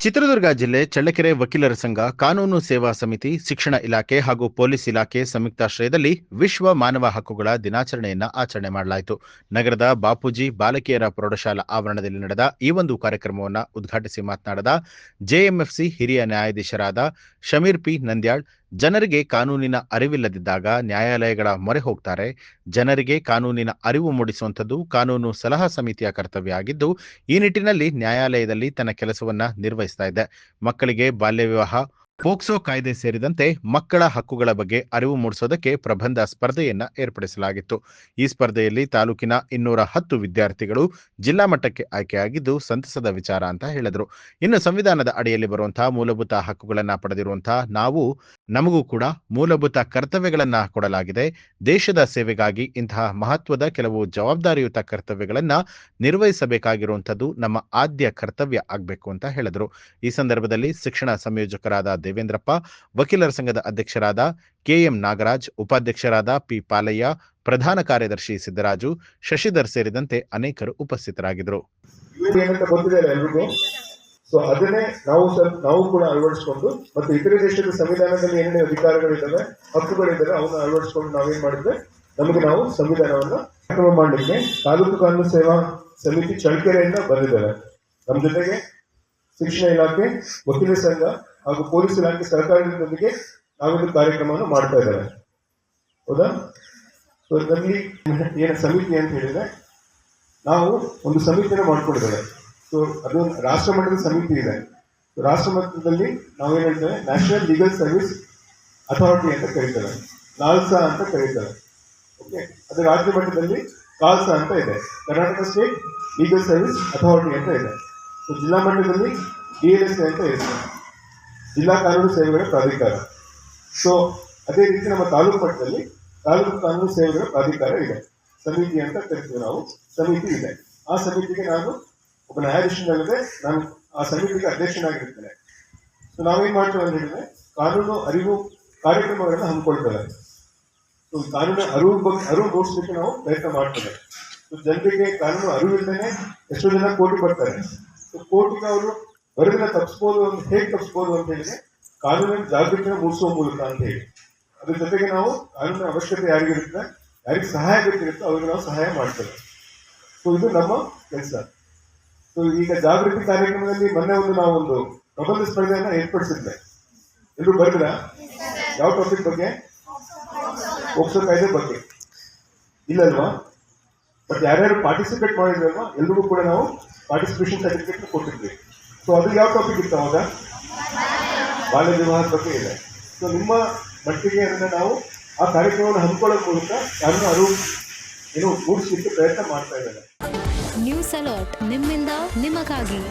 ಚಿತ್ರದುರ್ಗ ಜಿಲ್ಲೆ ಚಳ್ಳಕೆರೆ ವಕೀಲರ ಸಂಘ, ಕಾನೂನು ಸೇವಾ ಸಮಿತಿ, ಶಿಕ್ಷಣ ಇಲಾಖೆ ಹಾಗೂ ಪೊಲೀಸ್ ಇಲಾಖೆ ಸಂಯುಕ್ತಾಶ್ರಯದಲ್ಲಿ ವಿಶ್ವ ಮಾನವ ಹಕ್ಕುಗಳ ದಿನಾಚರಣೆಯನ್ನ ಆಚರಣೆ ಮಾಡಲಾಯಿತು. ನಗರದ ಬಾಪೂಜಿ ಬಾಲಕಿಯರ ಪ್ರೌಢಶಾಲಾ ಆವರಣದಲ್ಲಿ ನಡೆದ ಈ ಒಂದು ಕಾರ್ಯಕ್ರಮವನ್ನು ಉದ್ಘಾಟಿಸಿ ಮಾತನಾಡಿದ ಜೆಎಂಎಫ್ಸಿ ಹಿರಿಯ ನ್ಯಾಯಾಧೀಶರಾದ ಶಮೀರ್ ಪಿ ನಂದ್ಯಾಳ್, ಜನರಿಗೆ ಕಾನೂನಿನ ಅರಿವಿಲ್ಲದಿದ್ದಾಗ ನ್ಯಾಯಾಲಯಗಳ ಮೊರೆ ಹೋಗ್ತಾರೆ. ಜನರಿಗೆ ಕಾನೂನಿನ ಅರಿವು ಮೂಡಿಸುವಂಥದ್ದು ಕಾನೂನು ಸಲಹಾ ಸಮಿತಿಯ ಕರ್ತವ್ಯ ಆಗಿದ್ದು, ಈ ನಿಟ್ಟಿನಲ್ಲಿ ನ್ಯಾಯಾಲಯದಲ್ಲಿ ತನ್ನ ಕೆಲಸವನ್ನ ನಿರ್ವಹಿಸ್ತಾ ಇದೆ. ಮಕ್ಕಳಿಗೆ ಬಾಲ್ಯ ವಿವಾಹ, ಪೋಕ್ಸೋ ಕಾಯ್ದೆ ಸೇರಿದಂತೆ ಮಕ್ಕಳ ಹಕ್ಕುಗಳ ಬಗ್ಗೆ ಅರಿವು ಮೂಡಿಸೋದಕ್ಕೆ ಪ್ರಬಂಧ ಸ್ಪರ್ಧೆಯನ್ನ ಏರ್ಪಡಿಸಲಾಗಿತ್ತು. ಈ ಸ್ಪರ್ಧೆಯಲ್ಲಿ ತಾಲೂಕಿನ 210 ವಿದ್ಯಾರ್ಥಿಗಳು ಜಿಲ್ಲಾ ಮಟ್ಟಕ್ಕೆ ಆಯ್ಕೆಯಾಗಿದ್ದು ಸಂತಸದ ವಿಚಾರ ಅಂತ ಹೇಳಿದ್ರು. ಇನ್ನು ಸಂವಿಧಾನದ ಅಡಿಯಲ್ಲಿ ಬರುವಂತಹ ಮೂಲಭೂತ ಹಕ್ಕುಗಳನ್ನ ಪಡೆದಿರುವಂತಹ ನಾವು, ನಮಗೂ ಕೂಡ ಮೂಲಭೂತ ಕರ್ತವ್ಯಗಳನ್ನ ಕೊಡಲಾಗಿದೆ. ದೇಶದ ಸೇವೆಗಾಗಿ ಇಂತಹ ಮಹತ್ವದ ಕೆಲವು ಜವಾಬ್ದಾರಿಯುತ ಕರ್ತವ್ಯಗಳನ್ನ ನಿರ್ವಹಿಸಬೇಕಾಗಿರುವಂಥದ್ದು ನಮ್ಮ ಆದ್ಯ ಕರ್ತವ್ಯ ಆಗಬೇಕು ಅಂತ ಹೇಳಿದ್ರು. ಈ ಸಂದರ್ಭದಲ್ಲಿ ಶಿಕ್ಷಣ ಸಂಯೋಜಕರಾದ ದೇವೇಂದ್ರಪ್ಪ, ವಕೀಲರ ಸಂಘದ ಅಧ್ಯಕ್ಷರಾದ ಕೆಎಂ ನಾಗರಾಜ್, ಉಪಾಧ್ಯಕ್ಷರಾದ ಪಿ ಪಾಲಯ್ಯ, ಪ್ರಧಾನ ಕಾರ್ಯದರ್ಶಿ ಸಿದ್ದರಾಜು, ಶಶಿಧರ್ ಸೇರಿದಂತೆ ಅನೇಕರು ಉಪಸ್ಥಿತರಾಗಿದ್ದರು. ಸೊ ಅದನ್ನೇ ನಾವು ಕೂಡ ಅಳವಡಿಸಿಕೊಂಡು, ಮತ್ತು ಇತರೆ ದೇಶದ ಸಂವಿಧಾನದಲ್ಲಿ ಏನೇನು ಅಧಿಕಾರಗಳಿದ್ದಾವೆ, ಹಕ್ಕುಗಳಿದ್ದಾವೆ, ಅವನ್ನ ಅಳವಡಿಸಿಕೊಂಡು ನಾವೇನ್ ಮಾಡಿದ್ರೆ ನಾವು ಸಂವಿಧಾನವನ್ನ ಕ್ರಮ ಮಾಡಲಿಕ್ಕೆ ತಾಲೂಕು ಕಾನೂನು ಸೇವಾ ಸಮಿತಿ ಚಳ್ಳಕೆರೆಯಿಂದ ಬಂದಿದ್ದೇವೆ. ನಮ್ಮ ಜೊತೆಗೆ ಶಿಕ್ಷಣ ಇಲಾಖೆ, ವಕೀಲರ ಸಂಘ ಹಾಗೂ ಪೊಲೀಸ್ ಇಲಾಖೆ ಸಹಕಾರದೊಂದಿಗೆ ನಾವೊಂದು ಕಾರ್ಯಕ್ರಮವನ್ನು ಮಾಡ್ತಾ ಇದ್ದೇವೆ. ಹೌದಾ? ಸೊ ಇದರಲ್ಲಿ ಏನು ಸಮಿತಿ ಅಂತ ಹೇಳಿದ್ರೆ, ನಾವು ಒಂದು ಸಮಿತಿಯನ್ನು ಮಾಡ್ಕೊಂಡಿದ್ದೇವೆ. ಸೊ ಅದು ರಾಷ್ಟ್ರ ಮಟ್ಟದ ಸಮಿತಿ ಇದೆ. ರಾಷ್ಟ್ರ ಮಟ್ಟದಲ್ಲಿ ನಾವೇನು ಹೇಳ್ತೇವೆ, ನ್ಯಾಷನಲ್ ಲೀಗಲ್ ಸರ್ವಿಸ್ ಅಥಾರಿಟಿ ಅಂತ ಕರೀತೇವೆ, ನಾಲ್ಸಾ ಅಂತ ಕರೀತೇವೆ. ಓಕೆ, ಅದು ರಾಜ್ಯ ಮಟ್ಟದಲ್ಲಿ ಕಾಲ್ಸಾ ಅಂತ ಇದೆ, Karnataka state legal service authority ಅಂತ ಇದೆ. ಸೊ ಜಿಲ್ಲಾ ಮಟ್ಟದಲ್ಲಿ DLSA ಅಂತ ಇರುತ್ತೆ, ಜಿಲ್ಲಾ ಕಾನೂನು ಸೇವೆಗಳ ಪ್ರಾಧಿಕಾರ. ಸೊ ಅದೇ ರೀತಿ ನಮ್ಮ ತಾಲೂಕು ಮಟ್ಟದಲ್ಲಿ ತಾಲೂಕು ಕಾನೂನು ಸೇವೆಗಳ ಪ್ರಾಧಿಕಾರ ಇದೆ, ಸಮಿತಿ ಅಂತ ಕರಿತೀವಿ ನಾವು, ಸಮಿತಿ ಇದೆ. ಆ ಸಮಿತಿಗೆ ನಾನು ಒಬ್ಬ ನ್ಯಾಯಾಧೀಶನಲ್ಲದೆ ನಾನು ಆ ಸಮಿತಿಗೆ ಅಧ್ಯಕ್ಷನಾಗಿರ್ತೇನೆ. ಸೊ ನಾವೇನ್ ಮಾಡ್ತೇವೆ ಅಂತ ಹೇಳಿದ್ರೆ, ಕಾನೂನು ಅರಿವು ಕಾರ್ಯಕ್ರಮಗಳನ್ನ ಹಮ್ಮಿಕೊಳ್ತೇವೆ. ಸೊ ಕಾನೂನು ಅರಿವು ಮೂಡಿಸಲಿಕ್ಕೆ ನಾವು ಪ್ರಯತ್ನ ಮಾಡ್ತೇವೆ. ಸೊ ಜನರಿಗೆ ಕಾನೂನು ಅರಿವಿಲ್ಲದೇನೆ ಎಷ್ಟೋ ಜನ ಕೋರ್ಟ್ ಬರ್ತಾರೆ. ಸೊ ಕೋರ್ಟಿಗೆ ಅವರು ಬರೋದನ್ನ ತಪ್ಪಿಸ್ಬೋದು, ಹೇಗೆ ತಪ್ಪಿಸ್ಬೋದು ಅಂತ ಹೇಳಿದ್ರೆ ಕಾನೂನಿನ ಜಾಗೃತಿನ ಮೂಡಿಸುವ ಮೂಲಕ ಅಂತ ಹೇಳಿ. ಅದ್ರ ಜೊತೆಗೆ ನಾವು ಕಾನೂನಿನ ಅವಶ್ಯಕತೆ ಯಾರಿಗಿರುತ್ತೆ, ಯಾರಿಗೆ ಸಹಾಯ ಬೇಕಿರುತ್ತೋ ಅವ್ರಿಗೆ ನಾವು ಸಹಾಯ ಮಾಡ್ತೇವೆ. ಸೊ ಇದು ನಮ್ಮ ಕೆಲಸ. ಸೊ ಈಗ ಜಾಗೃತಿ ಕಾರ್ಯಕ್ರಮದಲ್ಲಿ ಮೊನ್ನೆ ನಾವೊಂದು ಪ್ರಬಂಧ ಸ್ಪರ್ಧೆಯನ್ನ ಏರ್ಪಡಿಸಿದ್ದೆ. ಎಲ್ಲರೂ ಬರ್ತೀರ? ಯಾವ ಟಾಪಿಕ್ ಬಗ್ಗೆ? ಪೋಕ್ಸೋ ಕಾಯ್ದೆ ಬಗ್ಗೆ ಇಲ್ಲಲ್ವಾ? ಬಟ್ ಯಾರ್ಯಾರು ಪಾರ್ಟಿಸಿಪೇಟ್ ಮಾಡಿದ್ರಲ್ವಾ, ಎಲ್ರಿಗೂ ಕೂಡ ನಾವು ಪಾರ್ಟಿಸಿಪೇಷನ್ ಸರ್ಟಿಫಿಕೇಟ್ ಕೊಟ್ಟಿದ್ವಿ. ಸೊ ಅದು ಯಾವ ಟಾಪಿಕ್ ಇತ್ತು ಅವಾಗ? ಬಾಲ್ಯ ವಿವಾಹದ ಬಗ್ಗೆ ಇದೆ. ಸೊ ನಿಮ್ಮ ಮಟ್ಟಿಗೆ ಅದನ್ನ ನಾವು ಆ ಕಾರ್ಯಕ್ರಮವನ್ನು ಹಮ್ಮಿಕೊಳ್ಳೋ ಮೂಲಕ ಯಾರನ್ನು ಅರಿವು ಮೂಡಿಸಲಿಕ್ಕೆ ಪ್ರಯತ್ನ ಮಾಡ್ತಾ ಇದ್ದೇವೆ. ನ್ಯೂಸ್ ಅಲರ್ಟ್, ನಿಮ್ಮಿಂದ ನಿಮಗಾಗಿ.